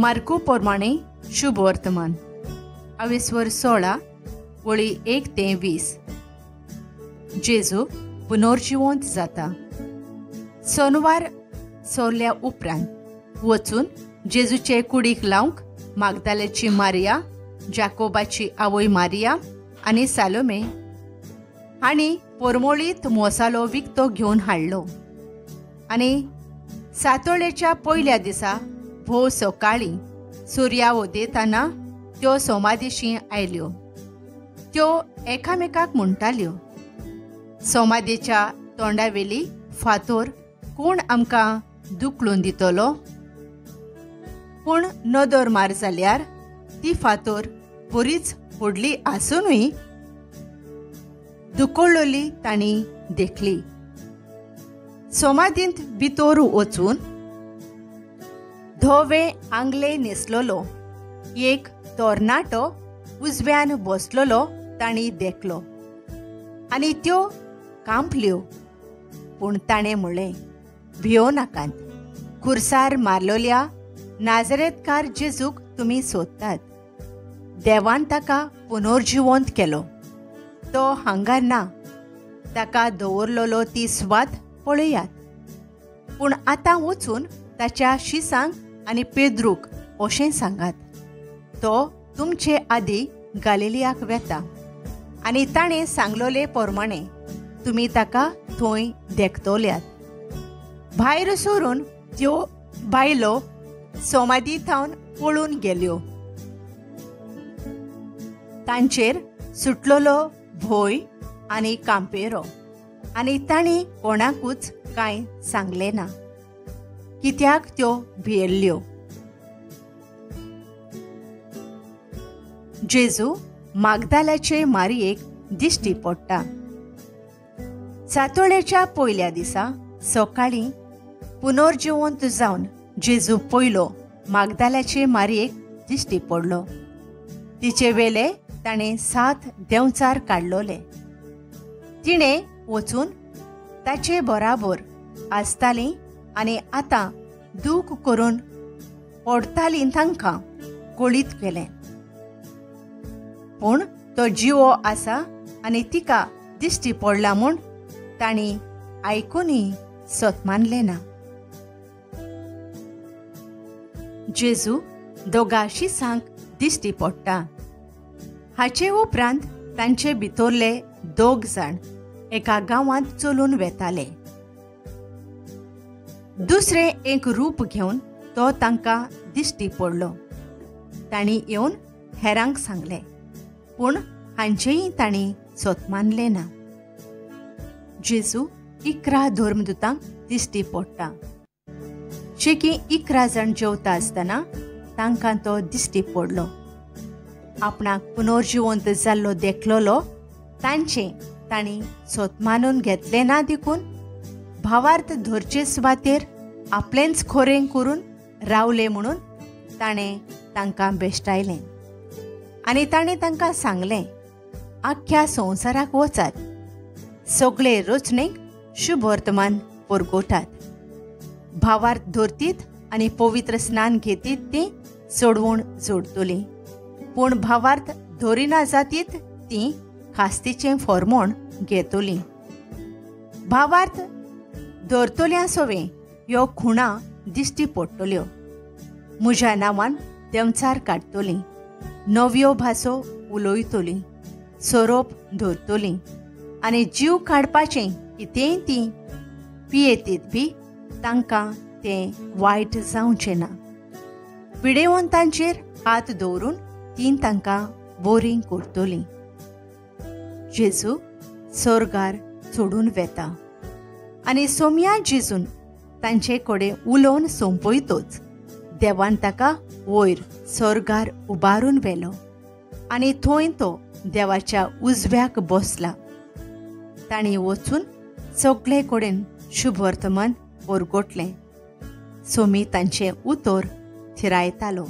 Marco प्रमाणे शुभ वर्तमान 16 वळी 1 ते 20. जेजू पुनर्जिवंत जाता. सोनवार सोरल्या उपरांत वचून जेजूचे कुडीक लावंक मागदालेची मारिया, जाकोबाची आवय मारिया आनी सालोमे हांणी पोरमोळीत मसालो विकतो घेवन हाडलो. आनी सातोळेच्या पयल्या दिसा भोव सकाळीं सुर्या उदेताना त्यो सोमादेशी आयल्यो. त्यो एकामेकाक म्हणटाल्यो, सोमादेच्या तोंडावेली फातोर कोण आमकां दुखलून दितलो? पूण नदर मार जाल्यार ती फातोर बरीच व्हडली आसूनय दुखळ्ळोली तांणी देखली. सोमादींत भितर वचून धवे आंगले न्हेसलोलो एक तरणाटो उजव्यान बसलोलो तांणी देखलो. आनी त्यो कांपल्यो. पूण ताणें म्हणलें, भियो नाकात. खुर्सार मारलोल्या नाजरेतकार जेजूक तुमी सोदतात. देवान ताका पुनर्जिवंत केलो. तो हांगार ना. ताका दवरलोलो ती स्वात पळयात. पूण आतां वचून ताच्या शिसांक आनी पेद्रूक अशें सांगात, तो तुमचे आदी गालिलियाक वेता. आनी ताणें सांगलोले प्रमाणे तुमी ताका थंय देखतोल्यात. भायर सरून त्यो बायलो सोमादी थावन पळून गेल्यो. तांचेर सुटलोलो भंय आनी कांपेरो. आनी तांणी कोणाकूच कांय सांगलें ना, कित्याक त्यो भियेल्ल्यो. जेजू मागदालाचे मारयेक दिश्टी पडटा. सातोळेच्या पयल्या दिसा सकाळीं पुनर्जिवंत जावन जेजू पयलो मागदालाचे मारयेक दिश्टी पडलो. तिचे वेले ताणें 7 देंवचार काडलोले. तिणें वचून ताचे बराबर आसतालीं आनी आतां दूख करून पडटालीं तांकां कळीत केलें. पूण तो जिवो आसा आनी तिका दिश्टी पडला म्हूण तांणी आयकूनय सतमानलें ना. जेजू दोगा शिसांक दिश्टी पडटा. हाचे उपरांत तांचे भितरले 2 जाण एका गांवांत चलून वेताले. दुसरें एक रूप घेवन तो तांकां दिश्टी पडलो. तांणी येवन हेरांक सांगलें, पूण हांचेय तांणी सतमानलें ना. जेजू 11 धर्मदूतांक दिश्टी पडटा. शेकी 11 जाण जेवता आसतना तांकां तो दिश्टी पडलो. आपणाक पुनर्जिवंत जाल्लो देखलोलो तांचें तांणी सतमानून घेतलें ना देखून भावार्थ धरचे सुवातेर आपलेंच खोरें करून रावले म्हणून ताणें तांकां बेश्टायलें. आनी ताणें तांकां सांगलें, आख्ख्या संवसाराक वचात. सगळे रचनेक शुभ वर्तमान परगोटात. भावार्थ धरतीत आनी पवित्र स्नान घेतीत तीं सोडवून जोडटलीं. पूण भावार्थ धरिना जातीत तीं खास्तीचें फर्मोण घेतलीं. भावार्थ धरतल्या सोवें ह्यो खुणा दिश्टी पडटल्यो. म्हज्या नांवान देंवचार काडटलीं, नव्यो भासो उलोयतलीं, सोरोप धरतलीं आनी जीव काडपाचें कितेंय तीं पियेतीत बी तांकां तें वायट जावचें ना. पिडेवंतांचेर हात दवरून तीं तांकां बोरीं करतलीं. जेजू सोर्गार चडून वेता. आनी सोमया जेजून तांचे कडेन उलोवन सोंपयतोच देवान ताका वयर सोर्गार उबारून व्हेलो. आनी थंय तो देवाच्या उजव्याक बसला. तांणी वचून सगळे कडेन शुभ वर्तमान परगोटलें. सोमी तांचें उतर थिरायतालो.